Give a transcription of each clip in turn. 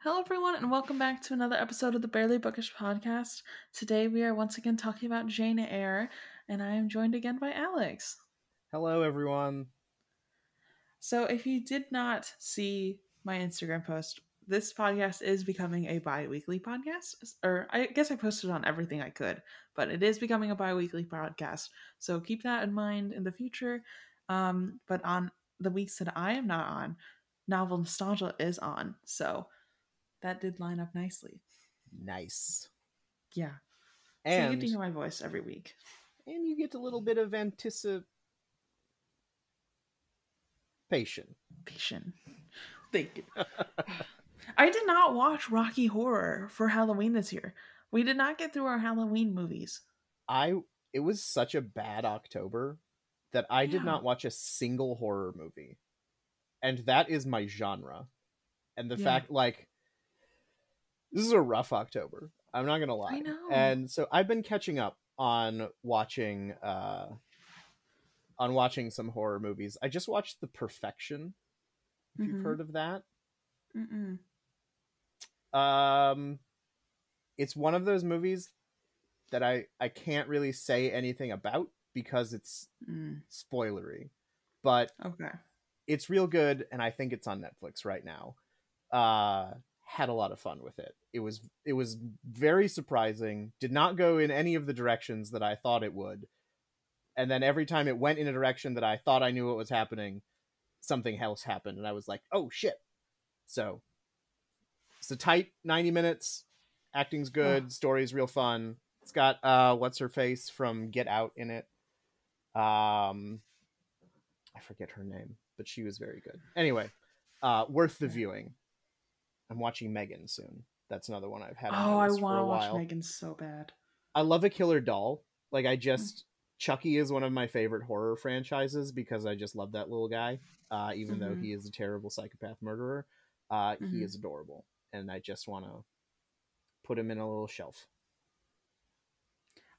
Hello, everyone, and welcome back to another episode of the Barely Bookish podcast. Today, we are once again talking about Jane Eyre, and I am joined again by Alex. Hello, everyone. So, if you did not see my Instagram post, this podcast is becoming a bi-weekly podcast. Or I guess I posted on everything I could, but it is becoming a bi-weekly podcast. So keep that in mind in the future. But on the weeks that I am not on, Novel Nostalgia is on. So that did line up nicely. Nice. Yeah. So you get And to hear my voice every week. you get a little bit of anticipation. Thank you. I did not watch Rocky Horror for Halloween this year. We did not get through our Halloween movies. It was such a bad October that I did not watch a single horror movie. And that is my genre. And the fact, this is a rough October. I'm not gonna lie. I know. And so I've been catching up on watching some horror movies. I just watched The Perfection. If you've heard of that. Mm-mm. It's one of those movies that I can't really say anything about because it's spoilery. But okay, it's real good, and I think it's on Netflix right now. Had a lot of fun with it. It was very surprising. Did not go in any of the directions that I thought it would. And then every time it went in a direction that I thought I knew what was happening, something else happened, and I was like, oh shit. So it's a tight 90 minutes. Acting's good. Story's real fun. It's got what's her face from Get Out in it. I forget her name, but she was very good. Anyway, worth the viewing. I'm watching Megan soon. That's another one I've had on my list for a while. I want to watch Megan so bad. I love A Killer Doll. Chucky is one of my favorite horror franchises because I just love that little guy. Even though he is a terrible psychopath murderer, he is adorable. And I just want to put him in a little shelf.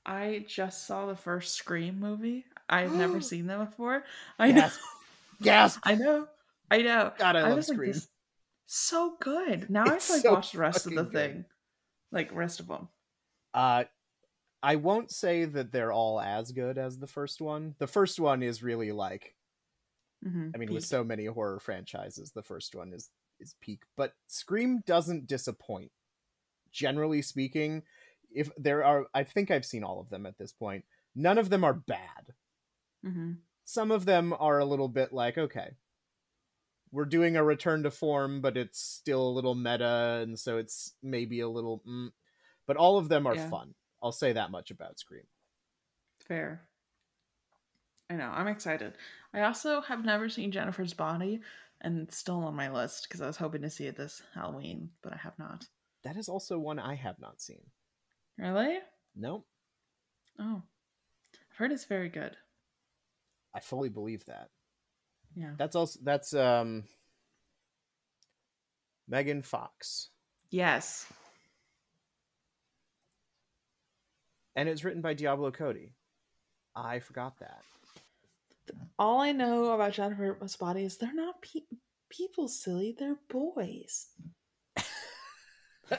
I just saw the first Scream movie. I've never seen them before. I know. Gasp! I know. God, I love Like, Scream. this so good. Now I have to watch the rest of the thing. Like, rest of them. I won't say that they're all as good as the first one. The first one is really like, peak. With so many horror franchises, the first one is peak. But Scream doesn't disappoint. Generally speaking, if there are, I think I've seen all of them at this point. None of them are bad. Some of them are a little bit like, okay, we're doing a return to form, but it's still a little meta, and so it's maybe a little... But all of them are fun. I'll say that much about Scream. Fair. I know. I'm excited. I also have never seen Jennifer's Body, and it's still on my list because I was hoping to see it this Halloween, but I have not. That is also one I have not seen. Really? Nope. Oh. I've heard it's very good. I fully believe that. Yeah. That's Megan Fox. Yes. And it's written by Diablo Cody. I forgot that. All I know about Jennifer's Body is they're not people, silly. They're boys.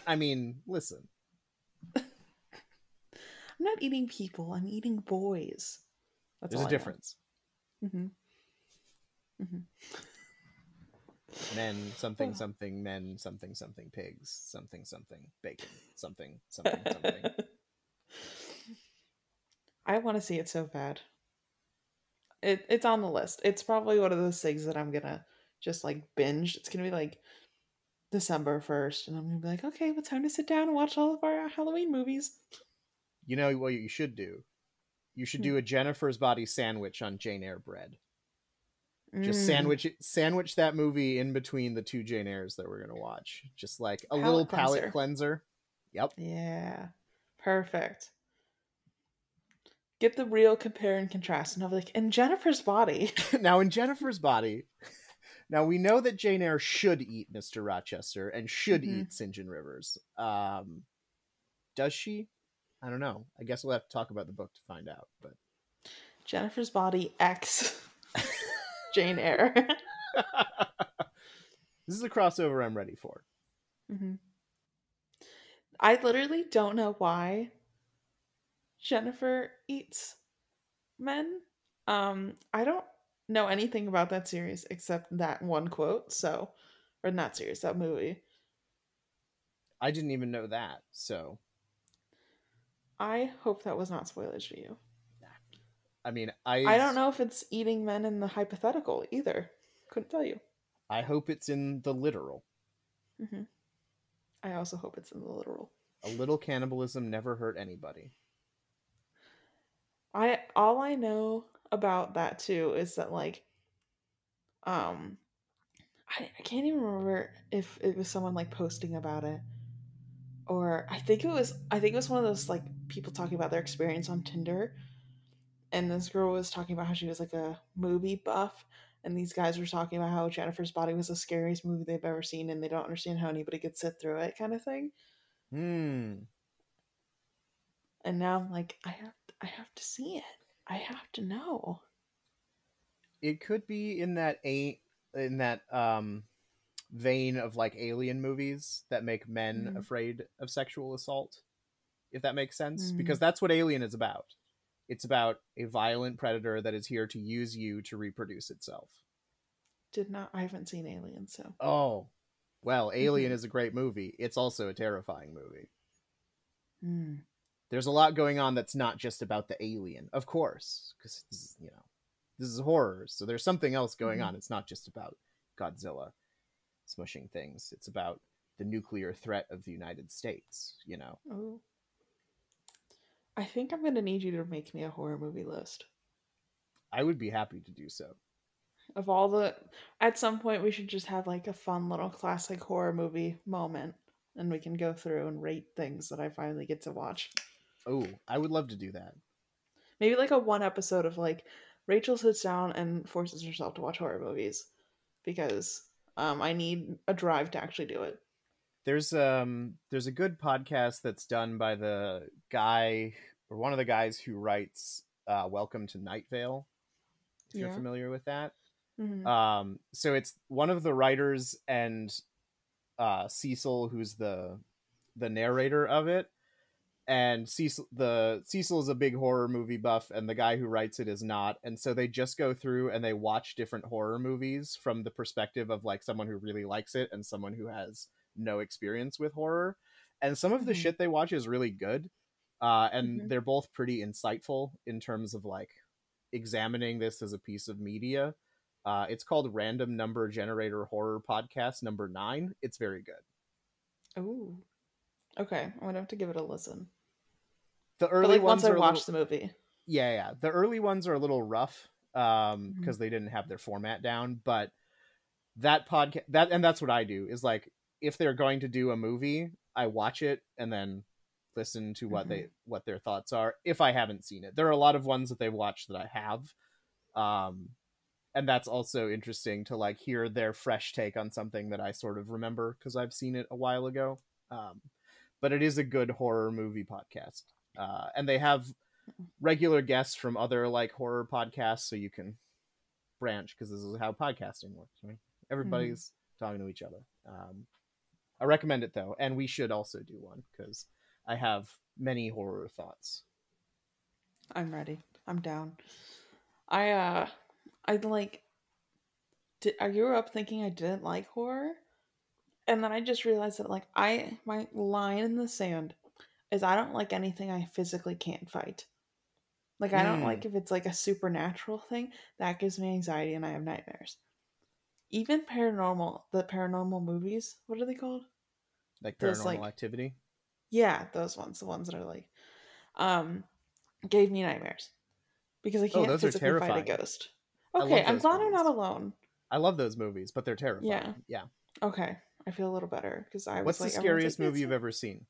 I mean, listen. I'm not eating people. I'm eating boys. There's a difference. Men, something, something, men, something, something, pigs, something, something, bacon, something, something, something. I want to see it so bad. It's on the list. It's probably one of those things that I'm gonna just like binge. It's gonna be like December 1st, and I'm gonna be like, okay, well, time to sit down and watch all of our Halloween movies. You know what you should do? You should do a Jennifer's Body sandwich on Jane Eyre bread. Just sandwich that movie in between the two Jane Eyres that we're gonna watch. Just like a little palate cleanser. Yep. Yeah. Perfect. Get the real compare and contrast, and I'll be like, in Jennifer's Body. Now, in Jennifer's Body, now we know that Jane Eyre should eat Mr. Rochester and should eat St. John Rivers. Does she? I don't know. I guess we'll have to talk about the book to find out. But Jennifer's Body X Jane Eyre. This is a crossover I'm ready for. Hmm. I literally don't know why Jennifer eats men. I don't know anything about that series except that one quote. So, or not series, that movie. I didn't even know that. So, I hope that was not spoilers for you. I mean, I don't know if it's eating men in the hypothetical either. Couldn't tell you. I hope it's in the literal. Hmm. I also hope it's in the literal. A little cannibalism never hurt anybody. I all I know about that too is that like um I can't even remember if it was someone like posting about it, or I think it was one of those like people talking about their experience on Tinder, and this girl was talking about how she was like a movie buff, and these guys were talking about how Jennifer's Body was the scariest movie they've ever seen, and they don't understand how anybody could sit through it, kind of thing. Hmm. And now I'm like, I have to see it. I have to know. It could be in that vein of like alien movies that make men Mm-hmm. afraid of sexual assault, if that makes sense, Mm-hmm. because that's what Alien is about. It's about a violent predator that is here to use you to reproduce itself. Did not. I haven't seen Alien, so. Oh, well, Alien Mm-hmm. is a great movie. It's also a terrifying movie. Mm. There's a lot going on that's not just about the alien, of course, because this is horror, so there's something else going Mm-hmm. on. It's not just about Godzilla smushing things. It's about the nuclear threat of the United States. Oh, I think I'm gonna need you to make me a horror movie list I would be happy to do so. of all the. At some point, we should just have like a fun little classic horror movie moment, and we can go through and rate things that I finally get to watch. Oh, I would love to do that. Maybe like a one episode of like Rachel sits down and forces herself to watch horror movies because I need a drive to actually do it. There's a good podcast that's done by the guy or one of the guys who writes Welcome to Night Vale, if you're Yeah. familiar with that. Mm-hmm. So it's one of the writers and Cecil, who's the narrator of it, and Cecil is a big horror movie buff, and the guy who writes it is not, and so they just go through and they watch different horror movies from the perspective of like someone who really likes it and someone who has no experience with horror, and some of the Mm-hmm. shit they watch is really good, and Mm-hmm. they're both pretty insightful in terms of like examining this as a piece of media. It's called Random Number Generator Horror Podcast number 9. It's very good. Oh, okay. I'm gonna have to give it a listen. The But early like once ones I are a watch little the movie. yeah. The early ones are a little rough Mm-hmm. because they didn't have their format down, but that podcast that's what I do is like if they're going to do a movie, I watch it and then listen to Mm-hmm. what their thoughts are if I haven't seen it. There are a lot of ones that they've watched that I have. Um and that's also interesting to like hear their fresh take on something that I sort of remember because I've seen it a while ago. Um, but it is a good horror movie podcast, and they have regular guests from other like horror podcasts, so you can branch because this is how podcasting works. Right? Mm-hmm. Everybody's talking to each other. I recommend it though, and we should also do one because I have many horror thoughts. I'm ready. I'm down. I like I grew up thinking I didn't like horror, and then I just realized that like my line in the sand is I don't like anything I physically can't fight. Like I don't Mm, like if it's like a supernatural thing that gives me anxiety and I have nightmares. Even the paranormal movies, what are they called? like Those Paranormal like Activity. yeah, those ones, the ones that are like um gave me nightmares because I Oh, can't those are physically fight a terrifying. ghost. I Okay, love I'm those glad I'm not movies. alone. I love those movies, but they're Yeah. terrifying. Yeah. Okay. I feel a little better because I was What's the like, everyone's like, scariest movie it's you've ever seen?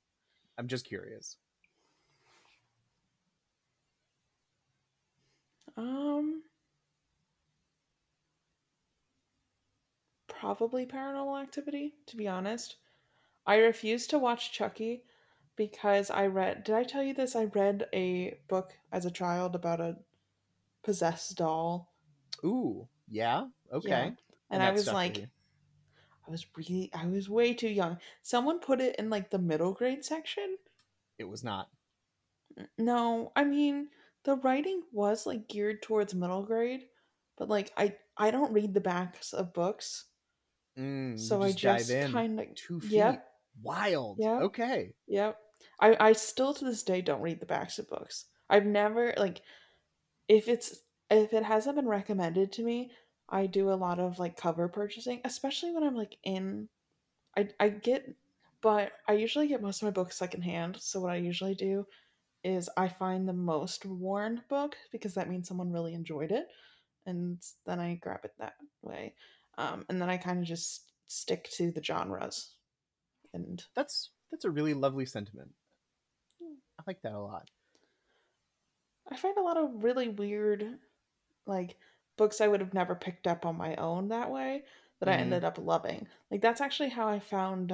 I'm just curious. um probably Paranormal Activity. To be honest, I refused to watch Chucky because I read. Did I tell you this? I read a book as a child about a possessed doll. Ooh, yeah, Yeah, okay. and And I that was stuck with like, you. I was way too young. Someone put it in like the middle grade section. It was not. No, I mean the writing was like geared towards middle grade, but like I don't read the backs of books, You so I just dive just in. kind of 2 feet. yep, Wild. yep, Okay. yep. I still to this day don't read the backs of books. I've never like if it's if it hasn't been recommended to me, I do a lot of like cover purchasing, especially when I'm like in I get but I usually get most of my books secondhand. So what I usually do is I find the most worn book because that means someone really enjoyed it, and then I grab it that way. And then I kind of just stick to the genres, and That's a really lovely sentiment. I like that a lot. I find a lot of really weird like books I would have never picked up on my own that way that I Mm-hmm. ended up loving. Like that's actually how I found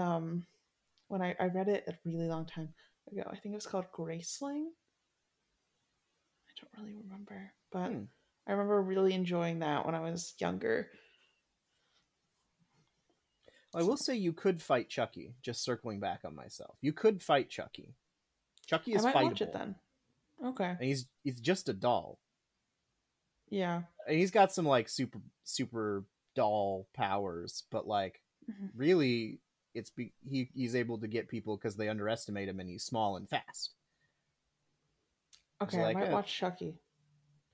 when I read it a really long time ago. I think it was called Graceling. I don't really remember, but Hmm. I remember really enjoying that when I was younger. I So will say you could fight Chucky, just circling back on myself. You could fight Chucky. Chucky I is might watch it fightable. then. Okay. And he's just a doll. Yeah. And he's got some like super doll powers, but like Mhm. really he's able to get people because they underestimate him and he's small and fast. It's Okay, I like might watch Chucky.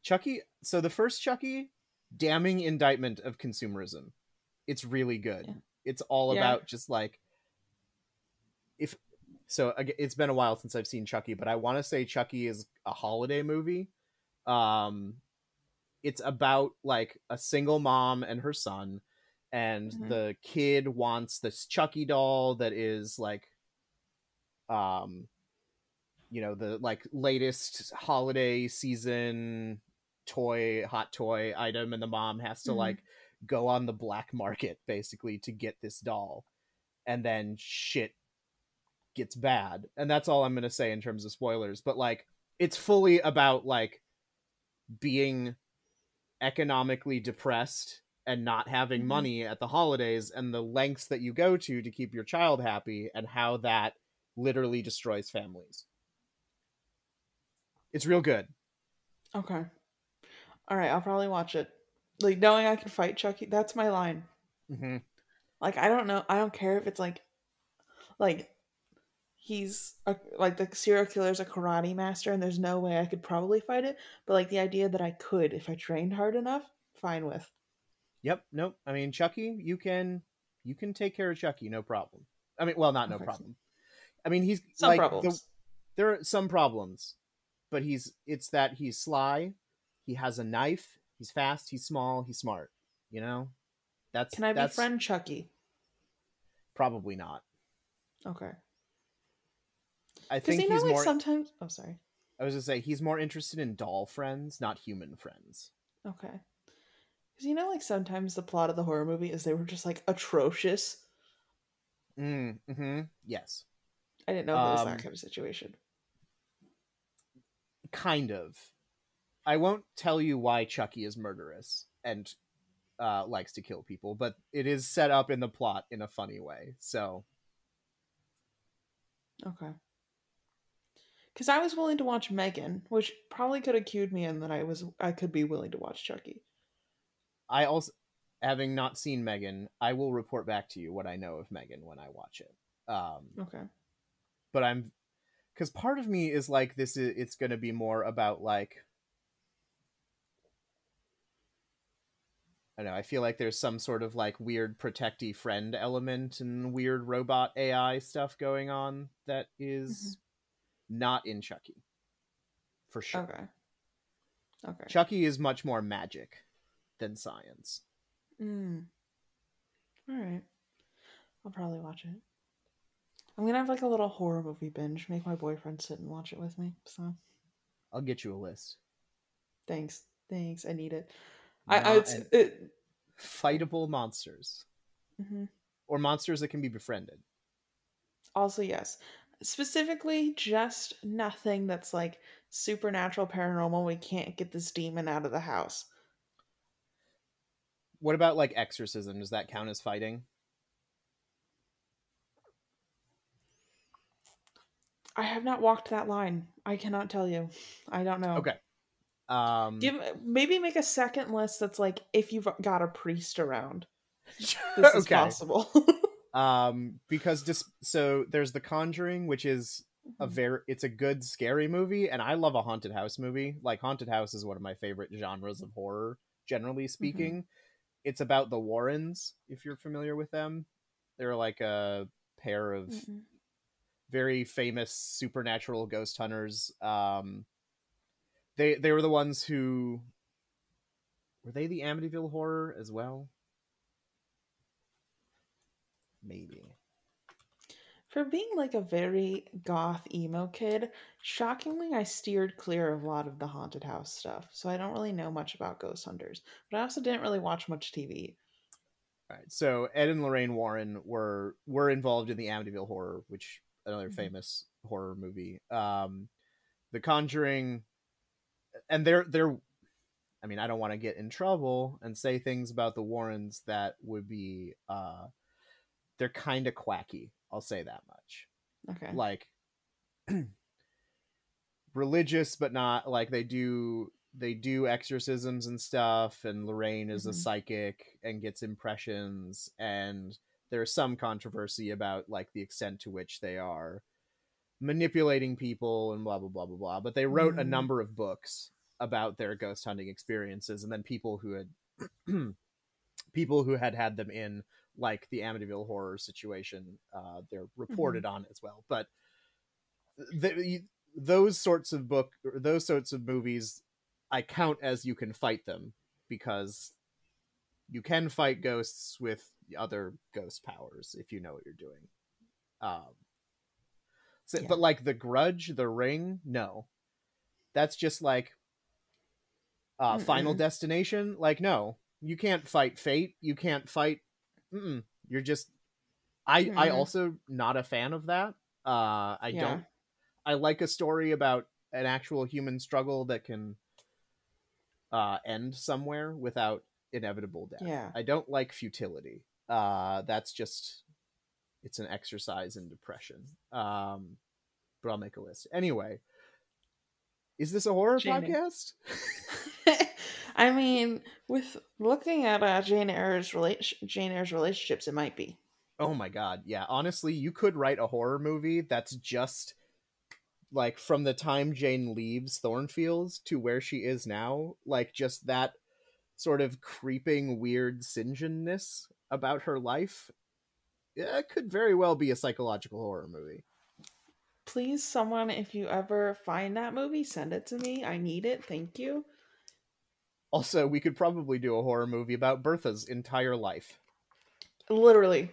Chucky. So the first Chucky, damning indictment of consumerism. It's really good. Yeah. It's all Yeah. about just like if so it's been a while since I've seen Chucky, but I want to say Chucky is a holiday movie. Um it's about like a single mom and her son, and Mhm. the kid wants this Chucky doll that is like um the like latest holiday season hot toy item, and the mom has to Mhm. like go on the black market basically to get this doll, and then shit gets bad. And that's all I'm going to say in terms of spoilers, but like it's fully about like being economically depressed and not having Mhm. money at the holidays, and the lengths that you go to keep your child happy, and how that literally destroys families. It's real good. Okay. All right, I'll probably watch it. Like knowing I can fight Chucky, that's my line. Mm-hmm. Like I don't know, I don't care if it's like like the serial killer's a karate master and there's no way I could probably fight it, but like the idea that I could if I trained hard enough, fine with. Yep. Nope. I mean, Chucky, you can take care of Chucky, no problem. I mean, well, not no Okay. problem. I mean, he's Some like problems. there are some problems, but it's that he's sly, he has a knife, he's fast, he's small, he's smart. You know, that's Can I that's befriend Chucky? probably not. Okay. I Because think you know, he's like more. sometimes. Oh, sorry. I was gonna say he's more interested in doll friends, not human friends. Okay. Because you know, like sometimes the plot of the horror movie is they were just like atrocious. Mm-hmm. Yes. I didn't know if it was that Um, kind of situation. kind of. I won't tell you why Chucky is murderous and likes to kill people, but it is set up in the plot in a funny way. So Okay. Because I was willing to watch Megan, which probably could have cued me in that I could be willing to watch Chucky. I also, having not seen Megan, I will report back to you what I know of Megan when I watch it. Okay. But I'm because part of me is like it's going to be more about like I don't know. I feel like there's some sort of like weird protecty friend element and weird robot AI stuff going on that Hmm. is not in Chucky for sure. Okay. Okay. Chucky is much more magic than science. Mm. All right. I'll probably watch it. I'm gonna have like a little horror movie binge. Make my boyfriend sit and watch it with me. So I'll get you a list. thanks, thanks. I need it. Not It's and it. Sorry. fightable monsters Hmm. or monsters that can be befriended. Also, yes. Specifically, just nothing that's like supernatural, paranormal. We can't get this demon out of the house. What about like exorcism? Does that count as fighting? I have not walked that line. I cannot tell you. I don't know. Okay. Um, Give maybe make a second list that's like if you've got a priest around, this is okay. possible. Because just so there's The Conjuring, which is Mhm, it's a good scary movie, and I love a haunted house movie. Like haunted house is one of my favorite genres of horror, generally mhm, speaking. It's about the Warrens, if you're familiar with them. They're like a pair of mhm. very famous supernatural ghost hunters. They were the ones who were they the Amityville Horror as well? Maybe. For being like a very goth emo kid, shockingly, I steered clear of a lot of the haunted house stuff, so I don't really know much about ghost hunters. But I also didn't really watch much TV. All right. So Ed and Lorraine Warren were involved in the Amityville Horror, which another Mhm, famous horror movie. The Conjuring, and they're. I mean, I don't want to get in trouble and say things about the Warrens that would be. They're kind of quacky. I'll say that much. okay. Like religious, but not like they do exorcisms and stuff, and Lorraine is a Hmm. psychic and gets impressions, and there's some controversy about like the extent to which they are manipulating people and blah blah blah blah blah. But they wrote a Mm, number of books about their ghost hunting experiences, and then people who had people who had them in like the Amityville Horror situation, they're hmm. reported on as well. But the, those sorts of those sorts of movies, I count as you can fight them because you can fight ghosts with other ghost powers if you know what you're doing. Um, Yeah. but like The Grudge, The Ring, no, that's just like Final Mm-mm. Destination. Like, no, you can't fight fate. You can't fight. Mm-mm. You're just. I Mm. also not a fan of that. I Yeah. don't. I like a story about an actual human struggle that can end somewhere without inevitable death. Yeah. I don't like futility. That's just it's an exercise in depression. But I'll make a list anyway. Is this a horror Jane. podcast? I mean, with looking at Jane Eyre's relationships, it might be. Oh my god, yeah. Honestly, you could write a horror movie that's just like from the time Jane leaves Thornfields to where she is now, like just that sort of creeping weird St. about her life. Yeah, it could very well be a psychological horror movie. Please, someone, if you ever find that movie, send it to me. I need it. Thank you. Also, we could probably do a horror movie about Bertha's entire life. Literally.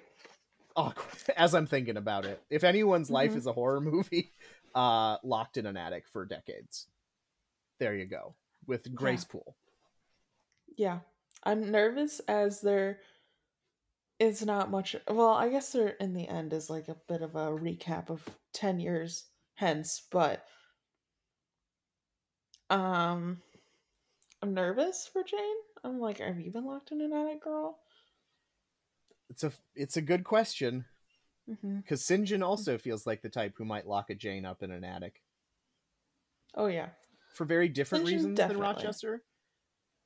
Oh, as I'm thinking about it, if anyone's life Hmm. is a horror movie, locked in an attic for decades. There you go. With Yeah. Grace Poole. Yeah. I'm nervous as there is not much. Well, I guess there in the end is like a bit of a recap of 10 years hence, but um, I'm nervous for Jane. I'm like, have you been locked in an attic, girl? It's a good question Hmm. because St. John also feels like the type who might lock a Jane up in an attic Oh, yeah. for very different Sinjin, reasons than definitely. Rochester,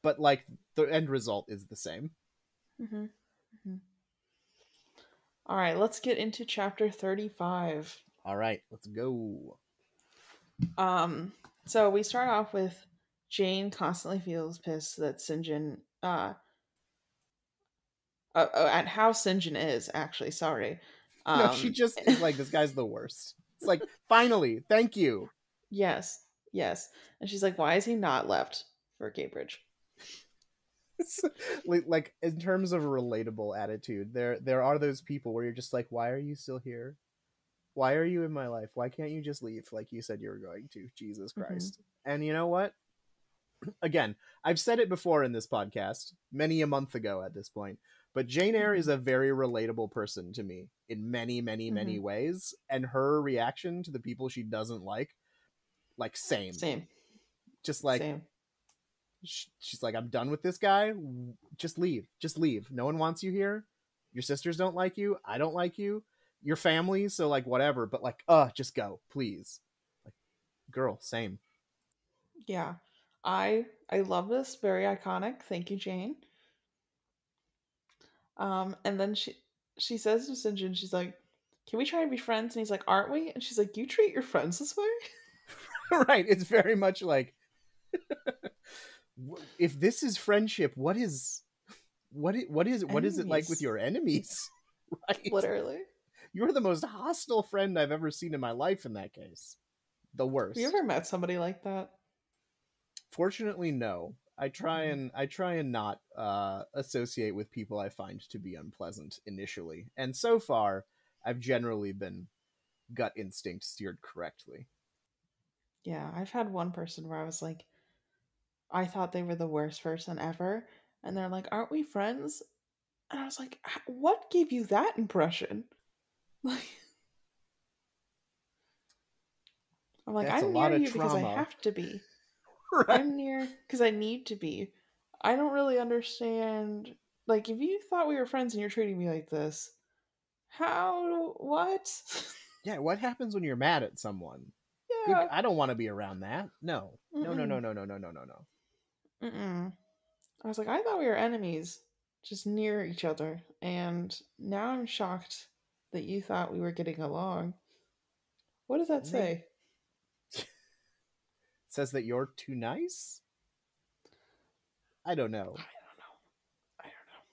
but like the end result is the same. Hmm. Hmm. All right, let's get into chapter 35. All right, let's go. Um, so we start off with Jane constantly feels pissed that Sinjin, at how Sinjin is actually. Sorry. No, she Um, just is like, this guy's the worst. It's like, finally, thank you. yes, yes, and she's like, why is he not left for Cambridge? Like in terms of a relatable attitude, there are those people where you're just like, why are you still here? Why are you in my life? Why can't you just leave like you said you were going to? Jesus Hmm. Christ. And you know what? Again, I've said it before in this podcast, many a month ago at this point, but Jane Eyre is Hmm. a very relatable person to me in many, many, Hmm. many ways. And her reaction to the people she doesn't like, same. Same, Just like, same. she's like, I'm done with this guy. Just leave. Just leave. No one wants you here. Your sisters don't like you. I don't like you. your family, so like whatever, but like just go, please. Like, girl, same. Yeah. I love this. Very iconic. Thank you, Jane. And then she says to Sinjin, she's like, "Can we try and be friends?" And he's like, "Aren't we?" And she's like, "You treat your friends this way?" Right, it's very much like, if this is friendship, what is it like with Enemies. your enemies? Right? Literally. You're the most hostile friend I've ever seen in my life in that case. The Have you worst. ever met somebody like that? Fortunately, no. I try Mm. and not associate with people I find to be unpleasant initially, and so far, I've generally been gut instinct steered correctly. Yeah, I've had one person where I was like, I thought they were the worst person ever. And they're like, "Aren't we friends?" And I was like, "What gave you that impression?" Like, I'm like, That's a "I'm lot near of you because I trauma. have to be. Right? I'm near because I need to be. I don't really understand. Like, if you thought we were friends and you're treating me like this, how? What?" Yeah. What happens when you're mad at someone? Good. Yeah. I don't want to be around that. No. No. No. No. Mm-mm. No. No. No. No. No. No. Mm-mm. I was like, I thought we were enemies, just near each other, and now I'm shocked that you thought we were getting along. What does that Maybe say? it says that you're too nice. I don't I know. don't know. I don't know.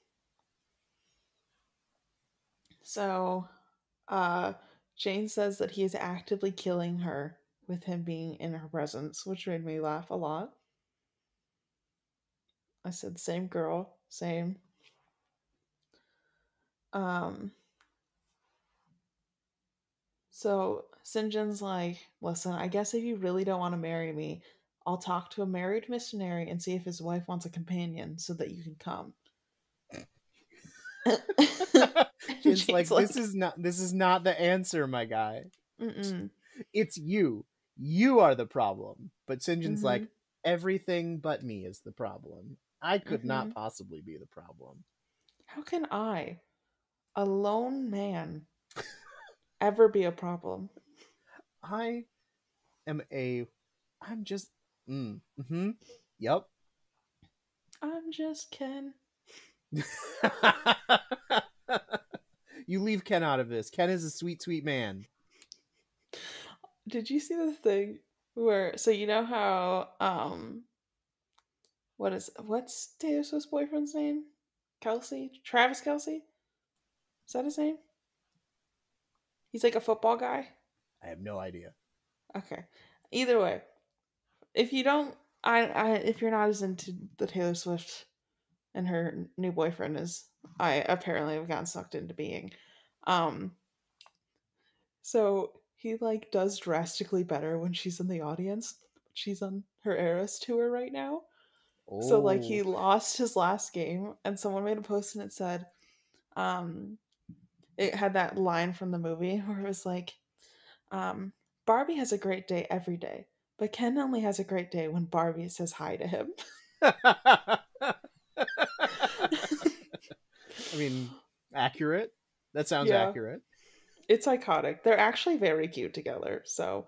So, uh, Jane says that he is actively killing her with him being in her presence, which made me laugh a lot. I said, same girl, same. Um, so Sinjin's like, listen, I guess if you really don't want to marry me, I'll talk to a married missionary and see if his wife wants a companion so that you can come. And Jin's Jane's like, this like, is not the answer, my guy. mm-mm, It's you. You are the problem. But Sinjin's mm-hmm, like, everything but me is the problem. I could mm-hmm. not possibly be the problem. How can I, a lone man, ever be a problem? I am a. I'm just. Mm-hmm. Yep. I'm just Ken. You leave Ken out of this. Ken is a sweet, sweet man. Did you see the thing where, so you know how, what's Taylor Swift's boyfriend's name? Kelsey? Travis Kelsey? Is that his name? He's like a football guy. I have no idea. Okay. Either way, if you don't, if you're not as into the Taylor Swift and her new boyfriend as I apparently have gotten sucked into being, um, so he like does drastically better when she's in the audience. She's on her Eras tour right now. So like Oh. he lost his last game and someone made a post and it said, um, it had that line from the movie where it was like, um, Barbie has a great day every day, but Ken only has a great day when Barbie says hi to him. I mean, accurate. That sounds Yeah, accurate. it's iconic. They're actually very cute together. So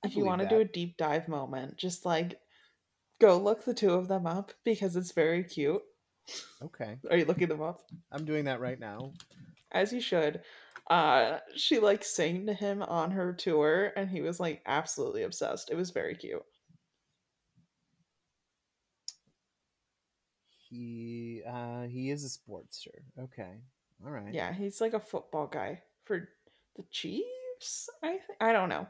I if you believe want to do that. a deep dive moment, just like go look the two of them up because it's very cute. Okay. Are you looking them up? I'm doing that right now. As you should. She like sang to him on her tour and he was like absolutely obsessed. It was very cute. He is a sportster. Okay. All right. Yeah, he's like a football guy for the Chiefs. I don't know.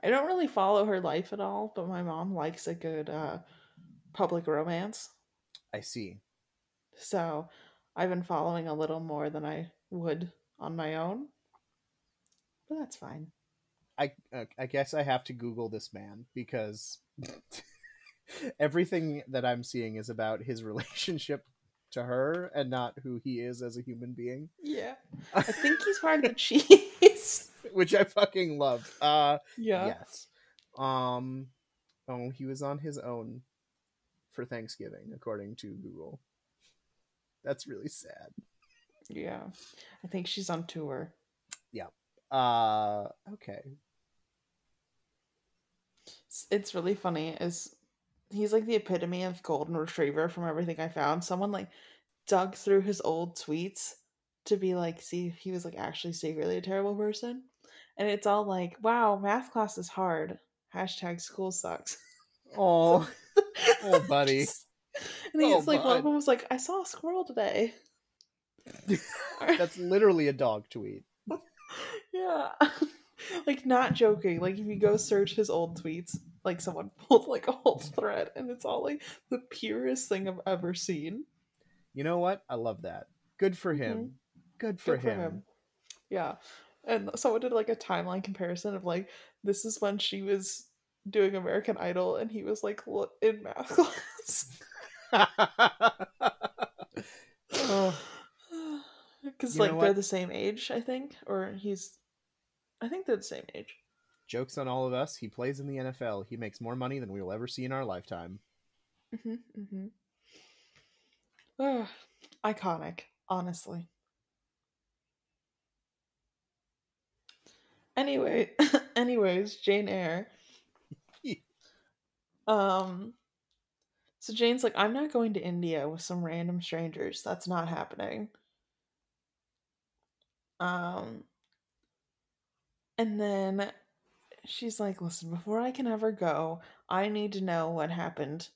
I don't really follow her life at all, but my mom likes a good public romance. I see. So I've been following a little more than I would on my own, but that's fine. I guess I have to Google this man because everything that I'm seeing is about his relationship to her and not who he is as a human being. Yeah. I think he's part of the Chiefs. Which I fucking love. Yeah. Yes. Um oh, he was on his own for Thanksgiving according to Google. That's really sad. Yeah. I think she's on tour. Yeah. Okay. It's really funny. Is he's like the epitome of golden retriever from everything I found. Someone like dug through his old tweets to be like, see if he was like actually secretly a terrible person. And it's all like, wow, math class is hard. Hashtag school sucks. Oh, oh, buddy. Just, and Oh, he's like, one of bud. them was like, I saw a squirrel today. That's literally a dog tweet. Yeah. Like, not joking. Like, if you go search his old tweets, like, someone pulled like a whole thread, and it's all like the purest thing I've ever seen. You know what? I love that. Good for Hmm. him. Good for Good for him. him. Yeah. And someone did like a timeline comparison of like, this is when she was doing American Idol, and he was like in math class. Oh, Because you know like they're what? the same age, I think, or I think they're the same age. Joke's on all of us. He plays in the NFL. He makes more money than we will ever see in our lifetime. Mm-hmm. Mm-hmm. Iconic, honestly. Anyway, anyways, Jane Eyre. Um, so Jane's like, I'm not going to India with some random strangers. That's not happening. Um, and then she's like, listen, before I can ever go, I need to know what happened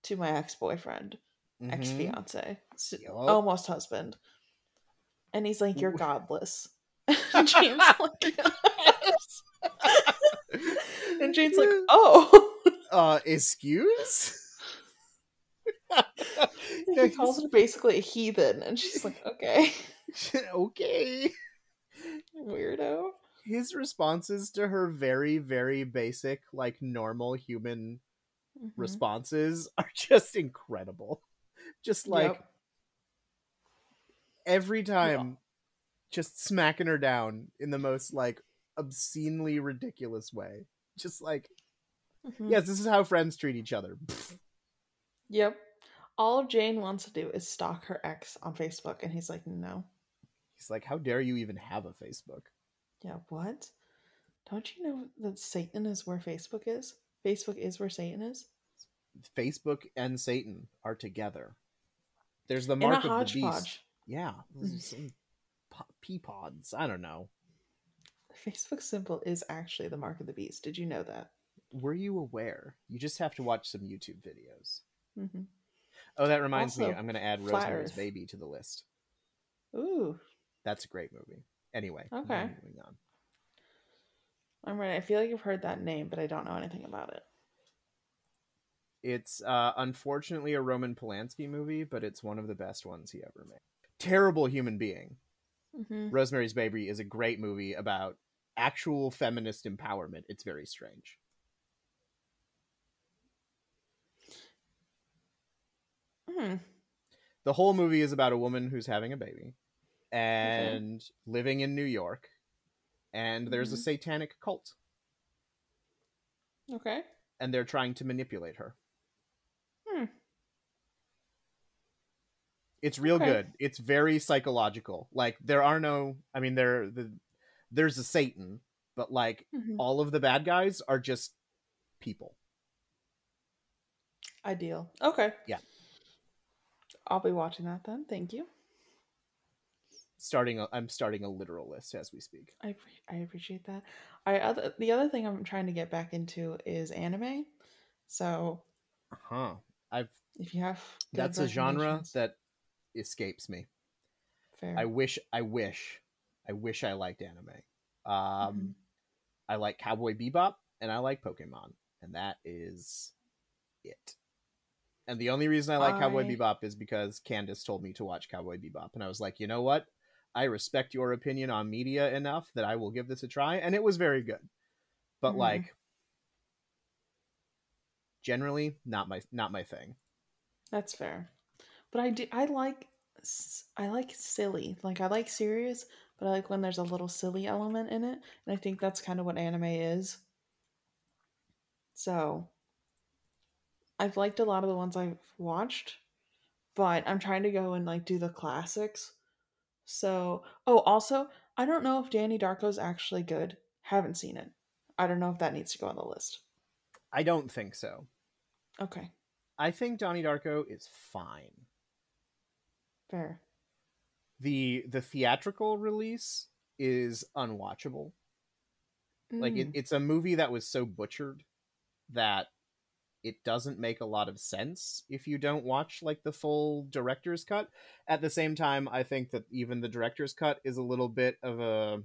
to my ex-boyfriend, Mm-hmm. ex-fiance, Yup. almost husband. And he's like, you're godless. Jane's like, and Jane's like, oh. Excuse? He calls her basically a heathen, and she's like, okay. Okay. Weirdo. His responses to her very, very basic, like normal human Mm-hmm. responses are just incredible. Just like Yep. every Yeah. time, just smacking her down in the most like obscenely ridiculous way. Just like, Mm-hmm. yes, this is how friends treat each other. Yep. All Jane wants to do is stalk her ex on Facebook, and he's like, no. He's like, how dare you even have a Facebook? Yeah, what? Don't you know that Satan is where Facebook is? Facebook is where Satan is? Facebook and Satan are together. There's the In a mark of the beast. hodgepodge. Yeah, some pea pods. I don't know. The Facebook symbol is actually the mark of the beast. Did you know that? Were you aware? You just have to watch some YouTube videos. Mm-hmm. Oh, that reminds me. Also, I'm going to add flat Rosemary's Earth. Baby to the list. Ooh, That's a great movie. Anyway, okay. moving on. I'm right. I feel like I've heard that name, but I don't know anything about it. It's unfortunately a Roman Polanski movie, but it's one of the best ones he ever made. Terrible human being. Mm-hmm. Rosemary's Baby is a great movie about actual feminist empowerment. It's very strange. Hmm. The whole movie is about a woman who's having a baby and living in New York, and there's a satanic cult. Okay. And they're trying to manipulate her. Hmm. It's real good. It's very psychological. Like there are no, I mean, there's a Satan, but like all of the bad guys are just people. Ideal. Okay. Yeah. I'll be watching that then. Thank you. I'm starting a literal list as we speak. I appreciate that. The other thing I'm trying to get back into is anime. So, If you have that's a genre that escapes me. Fair. I wish I liked anime. I like Cowboy Bebop and I like Pokemon, and that is it. And the only reason I like Cowboy Bebop is because Candace told me to watch Cowboy Bebop, and I was like, you know what? I respect your opinion on media enough that I will give this a try, and it was very good. But like, generally, not my thing. That's fair. But I like silly. Like I like serious, but I like when there's a little silly element in it, and I think that's kind of what anime is. So, I've liked a lot of the ones I've watched. but I'm trying to go and like do the classics. So, oh, also, I don't know if Danny Darko's actually good. Haven't seen it. I don't know if that needs to go on the list. I don't think so. Okay, I think Donnie Darko is fine. fair. The theatrical release is unwatchable. Like Mm, it's a movie that was so butchered that it doesn't make a lot of sense if you don't watch like the full director's cut. At the same time, I think that even the director's cut is a little bit of a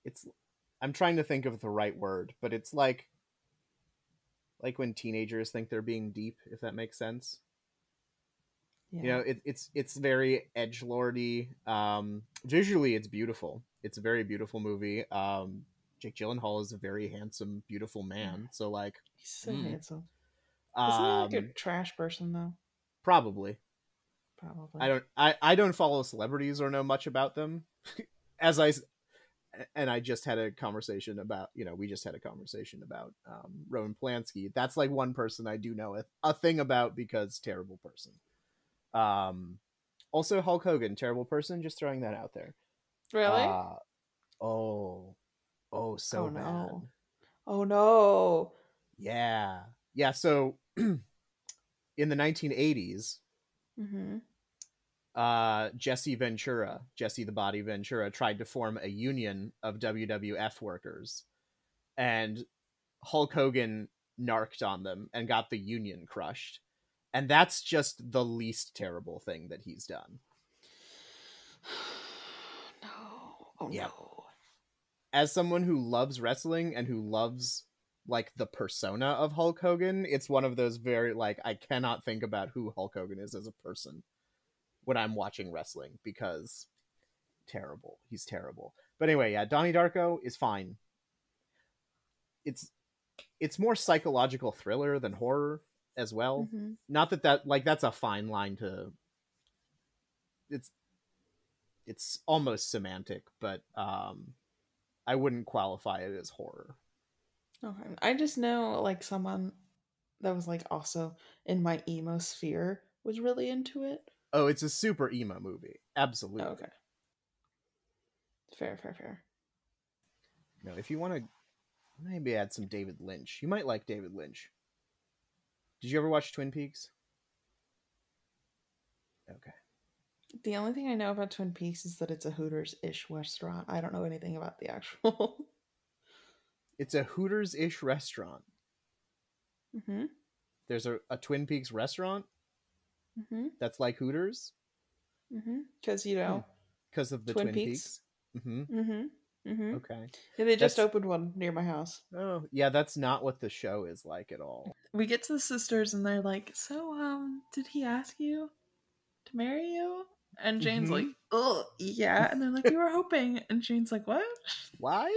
it's I'm trying to think of the right word, but it's like when teenagers think they're being deep, if that makes sense. You yeah. know, it's very edgelordy. Visually, it's beautiful. It's a very beautiful movie. Jake Gyllenhaal is a very handsome, beautiful Yeah. man. So like, He's so mm, handsome. Isn't he like a um, trash person though? probably. Probably. I don't follow celebrities or know much about them. As I and I just had a conversation about, we just had a conversation about Roman Polanski. That's like one person I do know a thing about because terrible person. Um, Also Hulk Hogan, terrible person. Just throwing that out there. Really? Uh oh, oh, so Oh bad. no. Oh no. Yeah, yeah. So in the 1980s, Mm-hmm. Jesse the Body Ventura, tried to form a union of WWF workers, and Hulk Hogan narked on them and got the union crushed. And that's just the least terrible thing that he's done. No. Oh Yep. no. As someone who loves wrestling and who loves like the persona of Hulk Hogan, it's one of those very like I cannot think about who Hulk Hogan is as a person when I'm watching wrestling because terrible. He's terrible. But anyway, yeah, Donnie Darko is fine. It's it's more psychological thriller than horror as well. Mm-hmm. Not that like that's a fine line to it's it's almost semantic, but I wouldn't qualify it as horror. Okay. I just know like someone that was like also in my emo sphere was really into it. Oh, it's a super emo movie. Absolutely. Okay. Fair, fair, fair. No, if you want to maybe add some David Lynch. You might like David Lynch. Did you ever watch Twin Peaks? Okay. The only thing I know about Twin Peaks is that it's a Hooters-ish restaurant. I don't know anything about the actual. It's a Hooters-ish restaurant. Mm-hmm. There's a Twin Peaks restaurant Mm-hmm. that's like Hooters. Mm-hmm. Because Hmm. Because of the Twin Twin Peaks. Peaks. Mm-hmm. Mm-hmm. Mm-hmm. Okay. Yeah, they just That's opened one near my house. oh yeah, that's not what the show is like at all. We get to the sisters and they're like, "So, did he ask you to marry you?" And Jane's like, Mm-hmm. "Oh, yeah." And they're like, "We were hoping." And Jane's like, "What?" Why?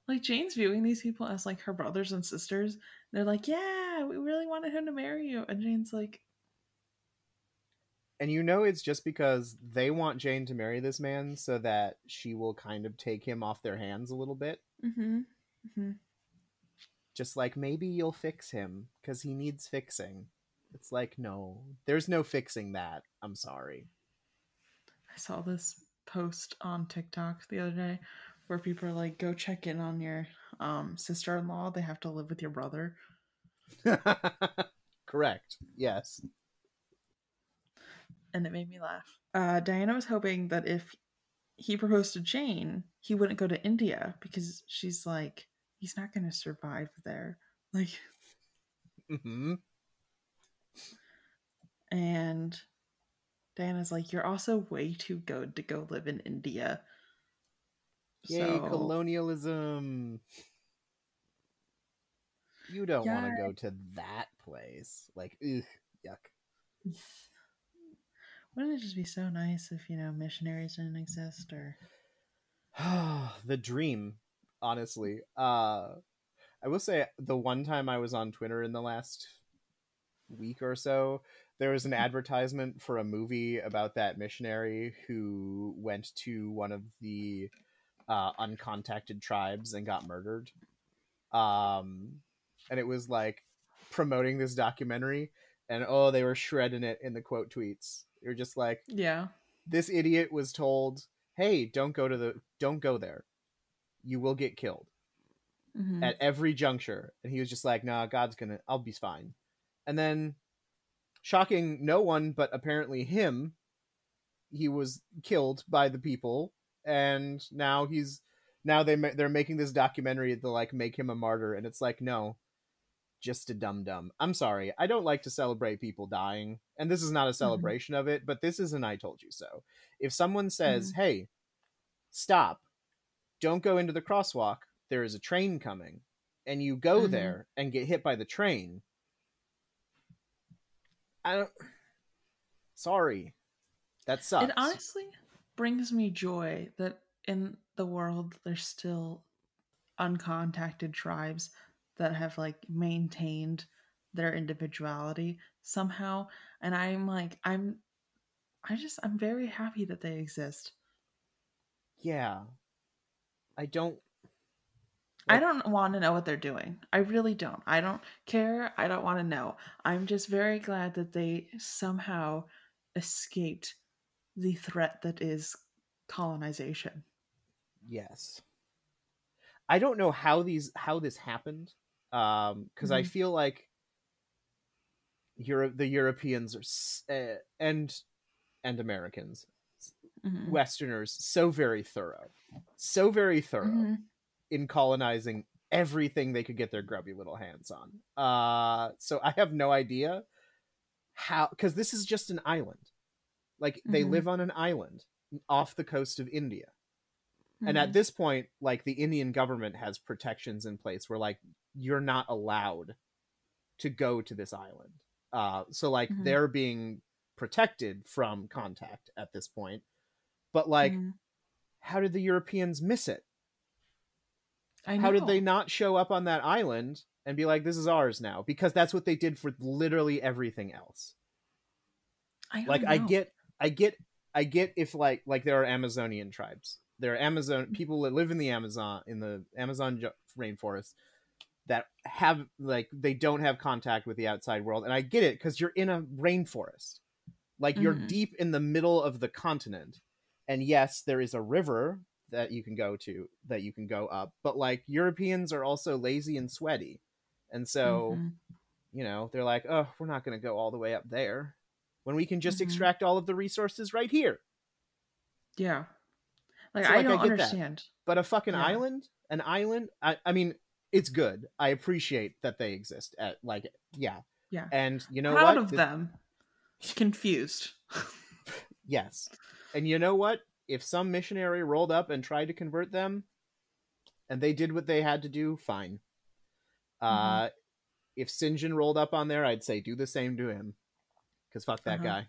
Like Jane's viewing these people as like her brothers and sisters. They're like, "Yeah, we really wanted him to marry you." And Jane's like, And you know it's just because they want Jane to marry this man so that she will kind of take him off their hands a little bit. "Mm-hmm, mm-hmm." Just like maybe you'll fix him because he needs fixing. It's like, no, there's no fixing that. I'm sorry. I saw this post on TikTok the other day where people are like, "Go check in on your sister-in-law. They have to live with your brother." Correct. Yes. And it made me laugh. Diana was hoping that if he proposed to Jane, he wouldn't go to India because she's like, he's not going to survive there. Like, Mm-hmm. and Diana's like, you're also way too good to go live in India. Yay, So, colonialism. You don't want yeah. to go to that place. Like, ugh, yuck. Wouldn't it just be so nice if, missionaries didn't exist or. The dream, honestly. I will say the one time I was on Twitter in the last week or so, there was an advertisement for a movie about that missionary who went to one of the uncontacted tribes and got murdered. Um, and it was like promoting this documentary, and oh, they were shredding it in the quote tweets. They were just like, Yeah. this idiot was told, hey, don't go there, you will get killed Mm-hmm. at every juncture, and he was just like, nah, I'll be fine. And then, shocking no one but apparently him, he was killed by the people, and they're making this documentary to like make him a martyr, and it's like, no, just a dum-dum. I'm sorry, I don't like to celebrate people dying, and this is not a Mm-hmm. celebration of it, but this is an I told you so. If someone says, Mm-hmm. hey, stop, don't go into the crosswalk, there is a train coming, and you go Mm-hmm. there and get hit by the train, I don't, sorry, that It sucks. honestly brings me joy that in the world there's still uncontacted tribes that have like maintained their individuality somehow, and I'm very happy that they exist. Yeah, I don't I like, don't want to know what they're doing. I really don't. I don't care. I don't want to know. I'm just very glad that they somehow escaped the threat that is colonization. yes, I don't know how this happened, because I Hmm. feel like the Europeans are and Americans, Hmm. Westerners, so very thorough Hmm. in colonizing everything they could get their grubby little hands on. So I have no idea how, because this is just an island. Like, they live Hmm. on an island off the coast of India. And at Hmm. this point, like, the Indian government has protections in place where like you're not allowed to go to this island. So like Hmm. they're being protected from contact at this point. But like, Hmm. how did the Europeans miss it? I How did they know. not show up on that island and be like, this is ours now? Because that's what they did for literally everything else. I Like, don't know. I get if like there are Amazonian tribes. There are Amazon people that live in the Amazon rainforest that have like they don't have contact with the outside world, and I get it because you're in a rainforest, like you're Hmm. deep in the middle of the continent, and yes, there is a river that you can go up, but like Europeans are also lazy and sweaty, and so Hmm. they're like, oh, we're not going to go all the way up there when we can just Hmm. extract all of the resources right here. Yeah. Like So I like I don't get that, understand. but a fucking Yeah. island, I mean, it's good. I appreciate that they exist. At like, yeah, Yeah. and you know Proud what? of them. Confused. Yes, and you know what? If some missionary rolled up and tried to convert them, and they did what they had to do, fine. Hmm. Uh, if St. John rolled up on there, I'd say do the same to him, because fuck that Uh-huh. guy.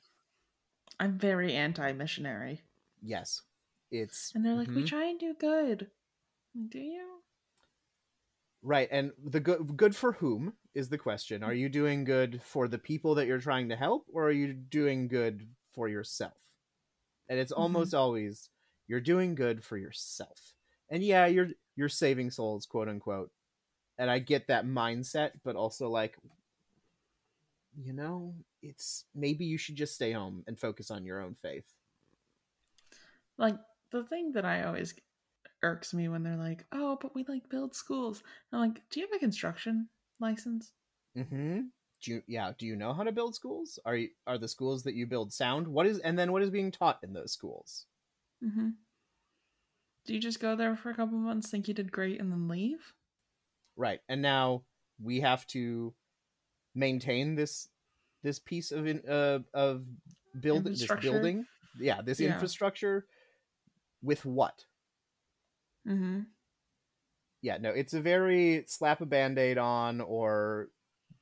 I'm very anti-missionary. Yes, it's And they're like, we try and do good. I'm like, do you? right. And the good for whom is the question. Are you doing good for the people that you're trying to help, or are you doing good for yourself? And it's Hmm. almost always you're doing good for yourself. And yeah, you're saving souls, quote unquote. And I get that mindset, but also like, it's maybe you should just stay home and focus on your own faith. Like the thing that I always irks me when they're like, oh, but we like build schools. I'm like, do you have a construction license? Mm-hmm. Do you know how to build schools? Are the schools that you build sound? What is being taught in those schools? Mm-hmm. Do you just go there for a couple months, think you did great, and then leave? Right. And now we have to maintain this piece of Infrastructure? building, yeah, this Yeah. infrastructure, with what? Mm-hmm. Yeah, no, it's a very slap a band-aid on or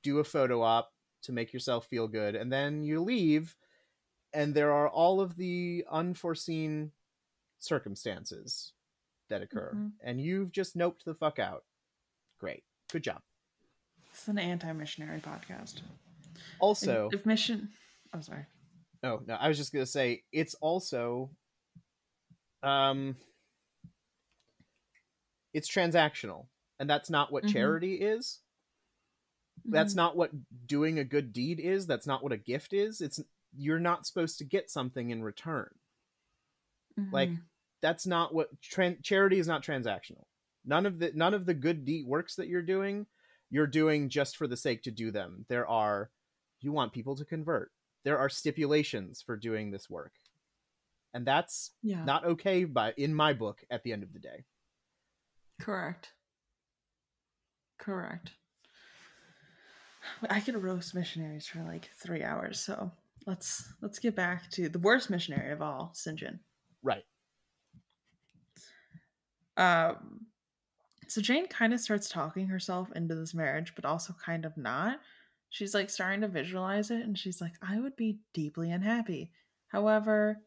do a photo op to make yourself feel good, and then you leave, and there are all of the unforeseen circumstances that occur, Mm-hmm. and you've just noped the fuck out. Great, good job. It's an anti-missionary podcast. Also, If mission, oh sorry. oh no, I was just gonna say it's also um it's transactional, and that's not what Mm-hmm. charity is. That's not what doing a good deed is. That's not what a gift is. It's you're not supposed to get something in return. Like that's not what charity is not transactional. None of the good deed works that you're doing just for the sake to do them. You want people to convert. There are stipulations for doing this work. And that's not okay in my book at the end of the day. Correct. I could roast missionaries for like 3 hours, so let's get back to the worst missionary of all, St. John. Right. So Jane kind of starts talking herself into this marriage, but also kind of not. She's like starting to visualize it, and she's like, I would be deeply unhappy. However,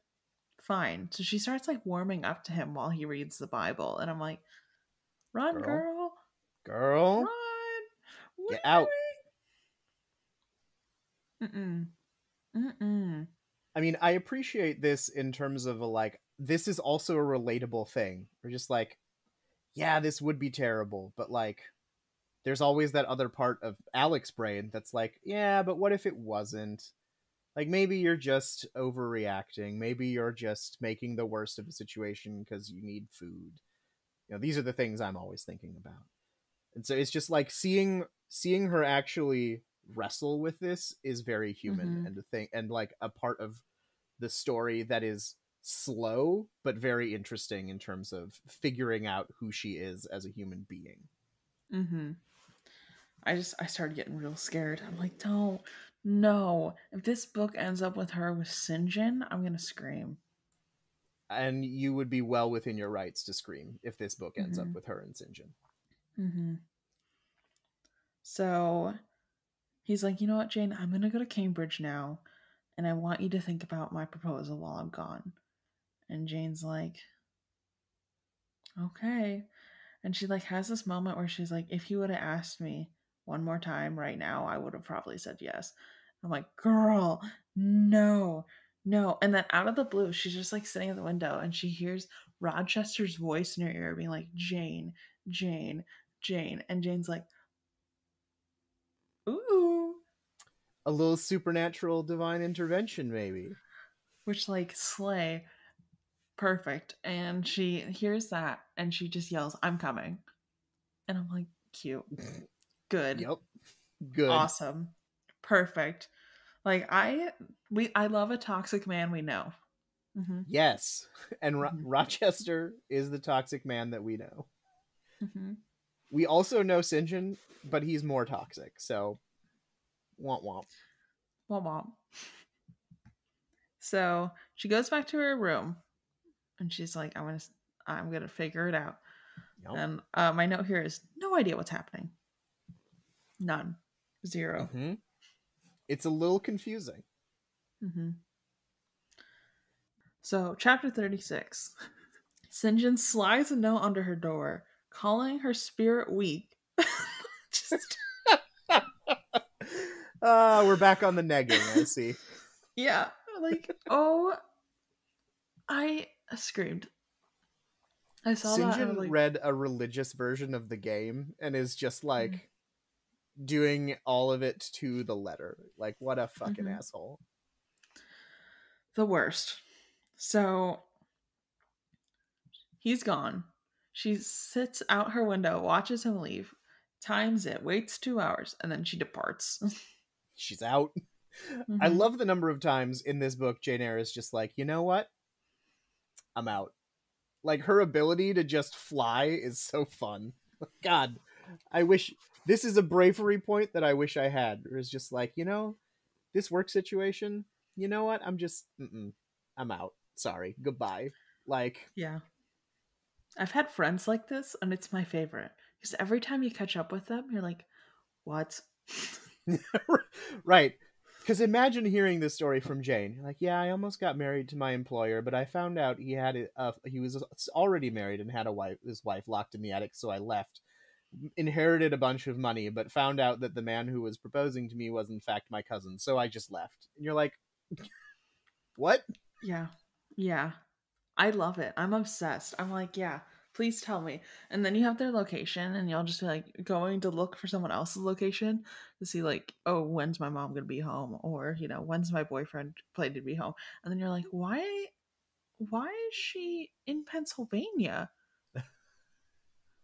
fine. So she starts like warming up to him while he reads the Bible, and I'm like, run, girl. Run. Get out. I mean, I appreciate this in terms of this is also a relatable thing. We're just like, yeah, this would be terrible, but like, there's always that other part of Alec's brain that's like, yeah, but what if it wasn't? Like, maybe you're just overreacting. Maybe you're just making the worst of a situation because you need food. These are the things I'm always thinking about. And so it's just like seeing her actually wrestle with this is very human and a thing, and like a part of the story that is slow but very interesting in terms of figuring out who she is as a human being. I started getting real scared. I'm like, no. If this book ends up with her with St. John, I'm gonna scream. And you would be well within your rights to scream if this book ends up with her and St. John. So he's like, you know what, Jane, I'm gonna go to Cambridge now, and I want you to think about my proposal while I'm gone. And Jane's like, okay. And she like has this moment where she's like, if you would have asked me one more time right now, I would have probably said yes. I'm like, girl, no. And then out of the blue, she's just like sitting at the window and she hears Rochester's voice in her ear being like, Jane. And Jane's like, ooh. A little supernatural divine intervention, maybe. Which, like, slay. Perfect. And she hears that and she just yells, I'm coming. And I'm like, cute. Good. Yep. Good. Awesome. Perfect. Like, I love a toxic man we know. Yes. And Rochester is the toxic man that we know. We also know St. John, but he's more toxic. So, womp womp. Womp womp. So she goes back to her room and she's like, I'm gonna figure it out. Yep. And my note here is no idea what's happening. None. Zero. It's a little confusing. So chapter 36. St. John slides a note under her door, calling her spirit weak. We're back on the negging, I see. Yeah. Like, I screamed. I saw St. that. John like, read a religious version of the game and is just like doing all of it to the letter. Like, what a fucking asshole. The worst. So he's gone. She sits out her window, watches him leave, times it, waits 2 hours, and then she departs. She's out. I love the number of times in this book Jane Eyre is just like, you know what? I'm out. Like, her ability to just fly is so fun. God, I wish... This is a bravery point that I wish I had. It was just like, this work situation, you know what? I'm out. Sorry. Goodbye. Like... Yeah. I've had friends like this, and it's my favorite. Because every time you catch up with them, you're like, what? Right. Because imagine hearing this story from Jane. You're like, yeah, I almost got married to my employer, but I found out he was already married and had his wife locked in the attic, so I left. Inherited a bunch of money, but found out that the man who was proposing to me was in fact my cousin, so I just left. And you're like, what? Yeah. I love it. I'm obsessed. I'm like, yeah, Please tell me. And then you have their location, and you'll just be like going to look for someone else's location to see, like, oh, when's my mom gonna be home, or when's my boyfriend planning to be home. And then you're like, why is she in Pennsylvania?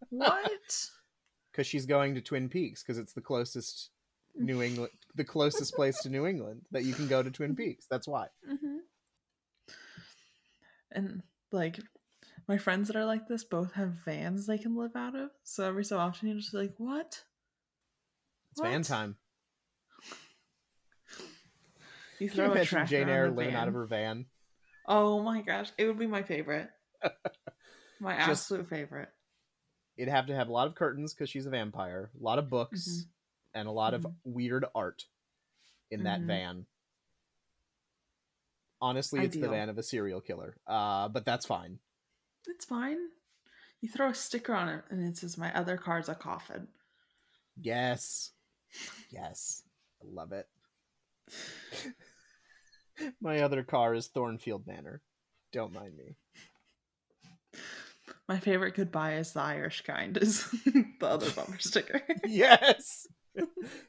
What? Because she's going to Twin Peaks, because it's the closest place to New England that you can go to Twin Peaks. That's why. Mm-hmm. And like, my friends that are like this both have vans they can live out of. So every so often you're just like, what? It's van time. You Can you imagine Jane Eyre living out of her van? Oh my gosh, it would be my favorite. My absolute favorite. It'd have to have a lot of curtains because she's a vampire, a lot of books, and a lot of weird art in that van. Honestly, it's the van of a serial killer, but that's fine. It's fine. You throw a sticker on it and it says, my other car's a coffin. Yes. Yes. I love it. My other car is Thornfield Manor. Don't mind me. My favorite goodbye is the Irish kind, is the other bumper sticker. Yes!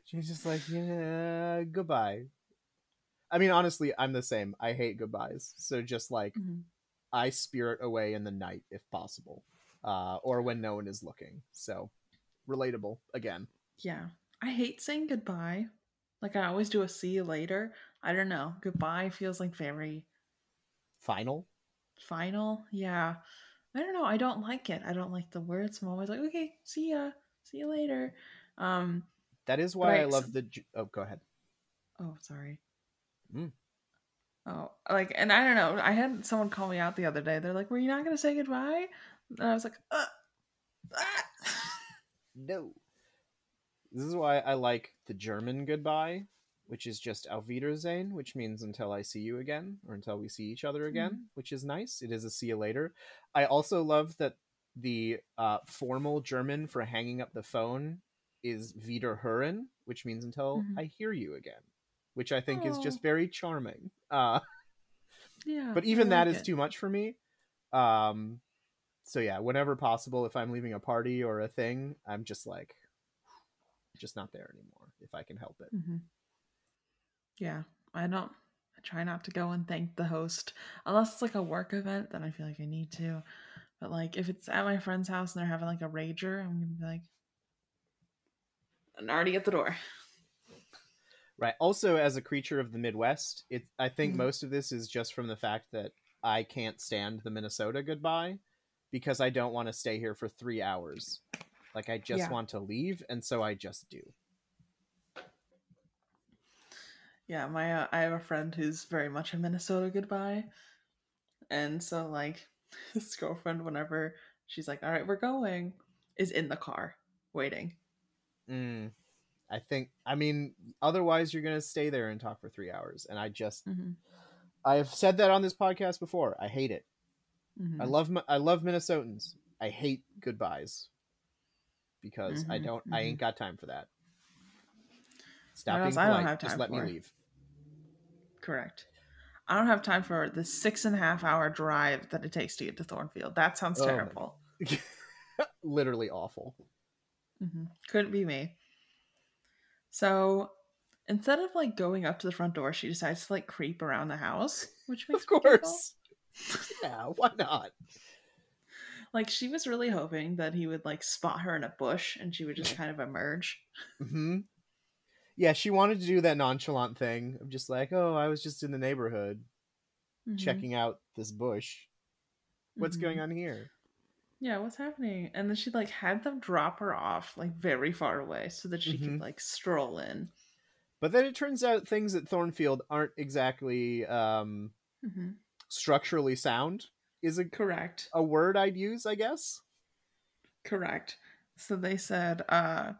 She's just like, yeah, goodbye. I mean, honestly, I'm the same. I hate goodbyes. So just like, I spirit away in the night if possible. Or when no one is looking. So, relatable, again. Yeah. I hate saying goodbye. Like, I always do a see you later. I don't know. Goodbye feels like very... Final? Yeah. I don't know. I don't like it. I don't like the words. I'm always like, okay, see ya. See you later. That is why I love the... Oh, go ahead. Oh, sorry. Oh, like, and I don't know. I had someone call me out the other day. They're like, were you not going to say goodbye? And I was like, No. This is why I like the German goodbye, which is just Auf Wiedersehen, which means until I see you again, or until we see each other again, which is nice. It is a see you later. I also love that the formal German for hanging up the phone is Wiederhören, which means until I hear you again, which I think is just very charming. Yeah, but even that is too much for me. So yeah, whenever possible, if I'm leaving a party or a thing, I'm just like, just not there anymore if I can help it. Yeah, I try not to go and thank the host unless it's like a work event, then I feel like I need to. But like if it's at my friend's house and they're having like a rager, I'm gonna be like, I'm already at the door. Right. Also, as a creature of the Midwest, I think most of this is just from the fact that I can't stand the Minnesota goodbye because I don't want to stay here for 3 hours. Like, I just want to leave, and so I just do. Yeah, I have a friend who's very much a Minnesota goodbye. And so, like, his girlfriend, whenever she's like, all right, we're going, is in the car waiting. I mean, otherwise you're going to stay there and talk for 3 hours. And I've said that on this podcast before. I hate it. I love Minnesotans. I hate goodbyes because I ain't got time for that. Stop being polite. I don't have time. Just let me leave. Correct. I don't have time for the 6.5 hour drive that it takes to get to Thornfield. That sounds terrible. Literally awful. Couldn't be me. So instead of like going up to the front door, she decides to like creep around the house, which makes me course. Yeah, why not? Like, she was really hoping that he would like spot her in a bush and she would just kind of emerge. Yeah, she wanted to do that nonchalant thing of just like, oh, I was just in the neighborhood checking out this bush. What's going on here? Yeah, what's happening? And then she like had them drop her off like very far away so that she could like stroll in. But then it turns out things at Thornfield aren't exactly structurally sound. Is it correct? A word I'd use, I guess. Correct. So they said the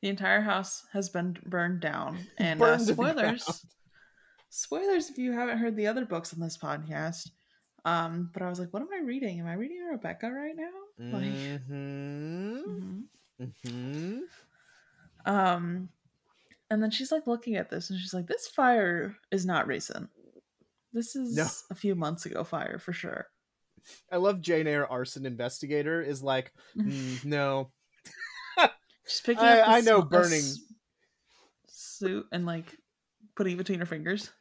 entire house has been burned down. And spoilers if you haven't heard the other books on this podcast. But I was like, what am I reading? Am I reading Rebecca right now? And then she's like looking at this and she's like, this fire is not recent. This is a few months ago fire for sure. I love Jane Eyre arson investigator is like, no. She's picking up I know burning. suit and like putting it between her fingers.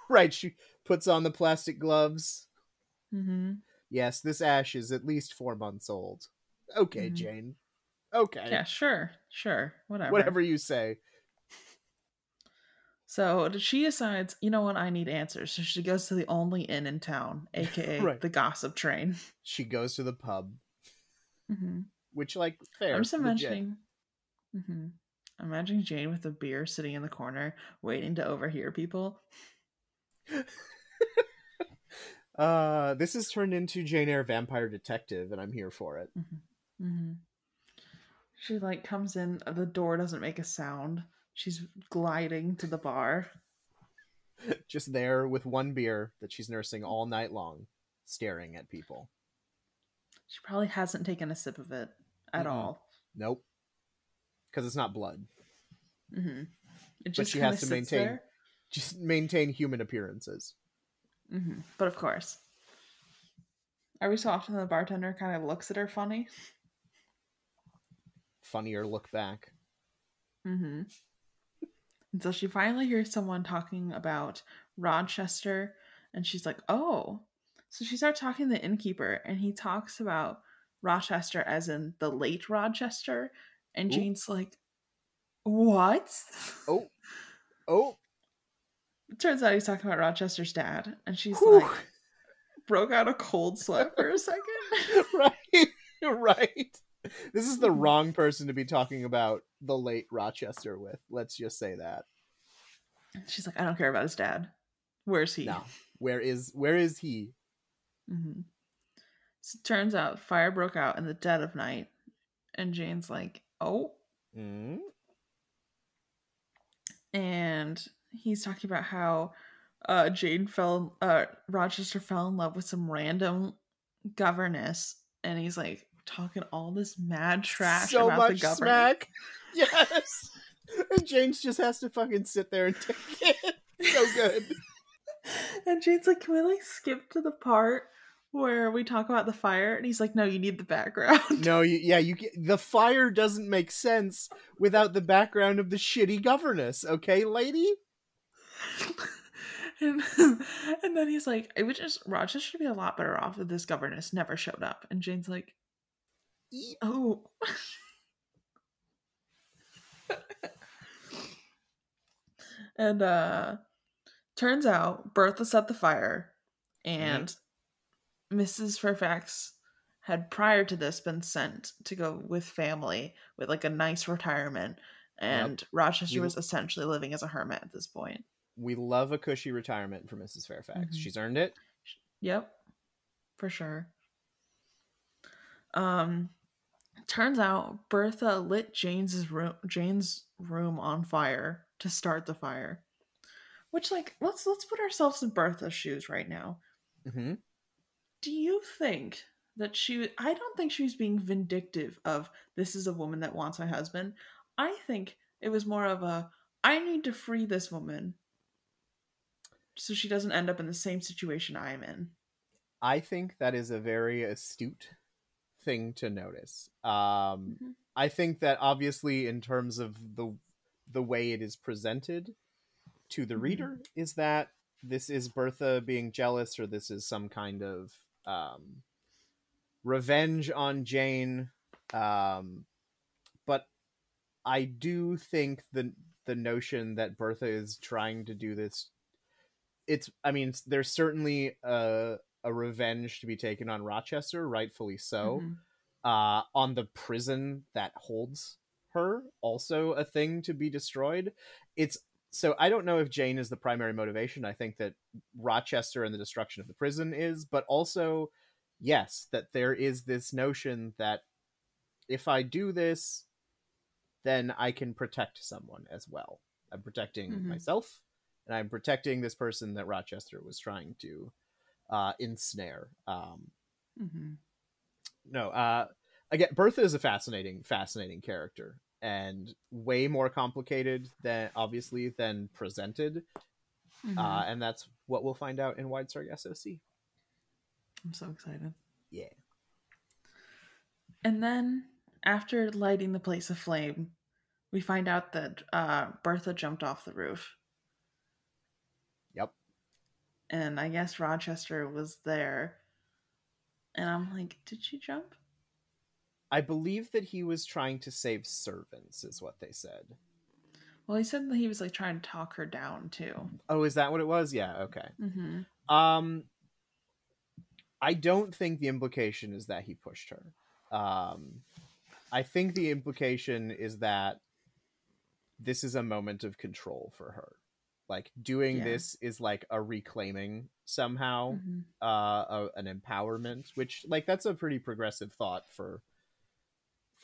Right, she puts on the plastic gloves. Mm-hmm. Yes, this ash is at least 4 months old. Okay, Mm-hmm. Jane. Okay. Yeah, sure, whatever. Whatever you say. So she decides, you know what, I need answers. So she goes to the only inn in town, aka Right. the gossip train. She goes to the pub. Mm-hmm. Which, like, I'm fair, just legit. imagining. Mm-hmm. I'm imagining Jane with a beer sitting in the corner, waiting to overhear people. This has turned into Jane Eyre Vampire Detective, and I'm here for it. Mm-hmm. Mm-hmm. She like comes in, the door doesn't make a sound. She's gliding to the bar. Just there with one beer that she's nursing all night long, staring at people. She probably hasn't taken a sip of it at all. Nope. Because it's not blood. Mm-hmm. It But just she kind has of to sits there. maintain human appearances. Mm-hmm. But of course, every so often the bartender kind of looks at her funny. Funnier look back. Mm-hmm. And so she finally hears someone talking about Rochester, and she's like, oh. So she starts talking to the innkeeper, and he talks about Rochester as in the late Rochester. And Ooh. Jane's like, what? Oh. It turns out he's talking about Rochester's dad. And she's Whew. like, broke out a cold sweat for a second. Right. This is the wrong person to be talking about the late Rochester with. Let's just say that. She's like, I don't care about his dad. Where's he? No. Where is he? Mm-hmm. So it turns out fire broke out in the dead of night. And Jane's like, oh. Mm. And he's talking about how Rochester fell in love with some random governess. And he's like talking all this mad trash so about much the governess. Smack. Yes. And James just has to fucking sit there and take it. So good. And Jane's like, can we like skip to the part where we talk about the fire? And he's like, no, you need the background. No, you the fire doesn't make sense without the background of the shitty governess, okay, lady? and then he's like, Rochester should be a lot better off if this governess never showed up. And Jane's like, oh. And turns out Bertha set the fire, and Mrs. Fairfax had prior to this been sent to go with family with like a nice retirement, and Rochester was essentially living as a hermit at this point. We love a cushy retirement for Mrs. Fairfax. Mm-hmm. She's earned it. Yep, for sure. Turns out Bertha lit Jane's room on fire to start the fire. Which, like, let's put ourselves in Bertha's shoes right now. Mm-hmm. Do you think that I don't think she was being vindictive of, this is a woman that wants my husband. I think it was more of I need to free this woman so she doesn't end up in the same situation I'm in. I think that is a very astute thing to notice. I think that obviously in terms of the way it is presented to the reader is that this is Bertha being jealous, or this is some kind of revenge on Jane. But I do think the notion that Bertha is trying to do this, there's certainly a revenge to be taken on Rochester, rightfully so. On the prison that holds her, also a thing to be destroyed. So I don't know if Jane is the primary motivation. I think that Rochester and the destruction of the prison is, but also, yes, that there is this notion that if I do this, then I can protect someone as well. I'm protecting myself, and I'm protecting this person that Rochester was trying to ensnare. Again, Bertha is a fascinating character, and way more complicated than presented. And that's what we'll find out in Wide Sargasso Sea. I'm so excited. Yeah. And then, after lighting the place aflame, we find out that Bertha jumped off the roof. Yep. And I guess Rochester was there. And I'm like, did she jump? I believe that he was trying to save servants, is what they said. Well, he said that he was like trying to talk her down too. Oh, is that what it was? Yeah, okay. Mm-hmm. I don't think the implication is that he pushed her. I think the implication is that this is a moment of control for her. Like, doing this is like a reclaiming somehow, an empowerment, which, like, that's a pretty progressive thought for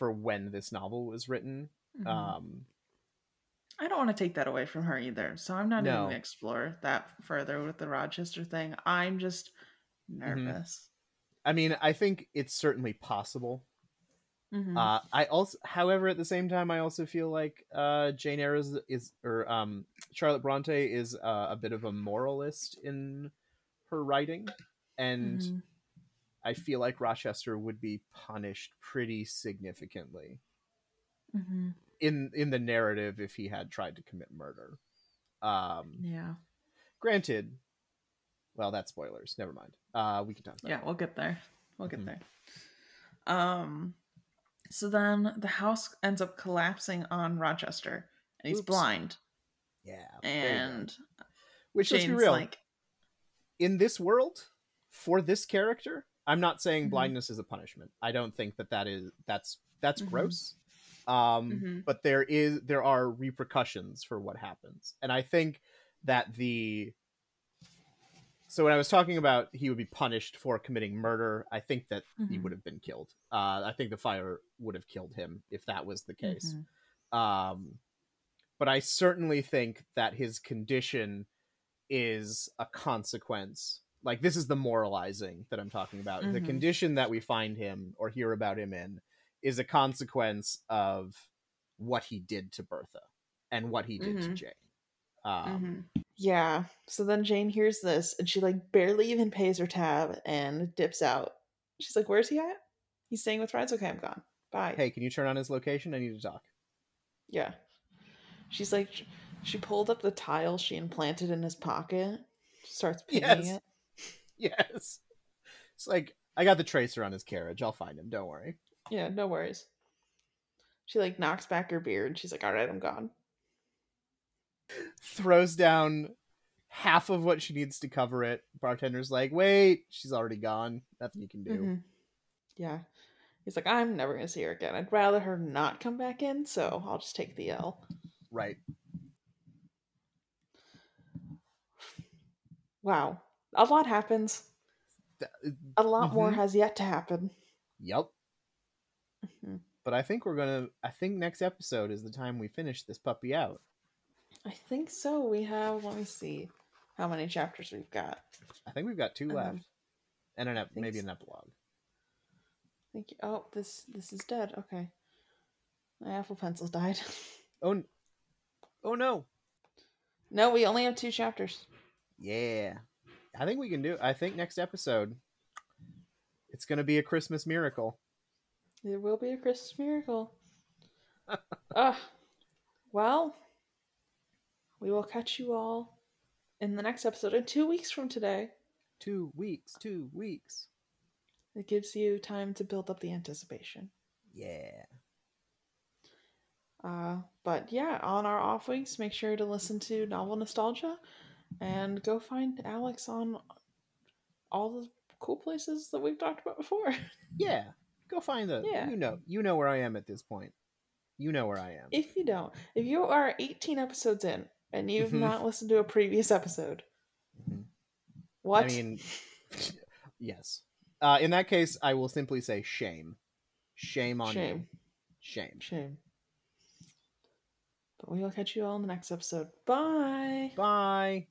when this novel was written. I don't want to take that away from her either, so I'm not even going to explore that further with the Rochester thing. I'm just nervous. I mean, I think it's certainly possible. I also, however, at the same time, I also feel like Jane Eyre or Charlotte Bronte is a bit of a moralist in her writing, and I feel like Rochester would be punished pretty significantly in the narrative if he had tried to commit murder. Yeah. Granted, well, that's spoilers. Never mind. We can talk about Yeah, we'll get there. We'll get there. So then the house ends up collapsing on Rochester, and he's blind. Yeah. And which, let's be real, in this world, for this character, I'm not saying blindness is a punishment. I don't think that's gross. But there are repercussions for what happens. And I think that so when I was talking about he would be punished for committing murder, I think that he would have been killed. I think the fire would have killed him if that was the case. But I certainly think that his condition is a consequence. Like, this is the moralizing that I'm talking about. The condition that we find him or hear about him in is a consequence of what he did to Bertha and what he did to Jane. Yeah. So then Jane hears this and she like barely even pays her tab and dips out. She's like, "Where's he at? He's staying with friends? Okay, I'm gone. Bye." Hey, can you turn on his location? I need to talk. Yeah. She's like, she pulled up the tile she implanted in his pocket, starts painting it. Yes. It's like, I got the tracer on his carriage. I'll find him. Don't worry. Yeah, no worries. She like knocks back her beard and she's like, "All right, I'm gone." Throws down half of what she needs to cover it. Bartender's like, "Wait, she's already gone. Nothing you can do." Yeah. He's like, "I'm never going to see her again. I'd rather her not come back in, so I'll just take the L." Right. Wow. A lot happens. A lot more has yet to happen. Yep. But I think I think next episode is the time we finish this puppy out. I think so. We have, let me see how many chapters we've got. I think we've got 2 left. And maybe an epilogue. Thank you. Oh, this is dead. Okay. My Apple Pencil died. Oh no. No, we only have 2 chapters. Yeah. I think we can do it. I think next episode, it's going to be a Christmas miracle. There will be a Christmas miracle. Well, we will catch you all in the next episode in 2 weeks from today. 2 weeks. 2 weeks. It gives you time to build up the anticipation. Yeah. But yeah, on our off weeks, make sure to listen to Novel Nostalgia and go find Alex on all the cool places that we've talked about before. Yeah. Go find the... Yeah. You know where I am at this point. You know where I am. If you don't, if you are 18 episodes in and you've not listened to a previous episode, what? I mean, yes. In that case, I will simply say shame. Shame on you. Shame. But we will catch you all in the next episode. Bye. Bye.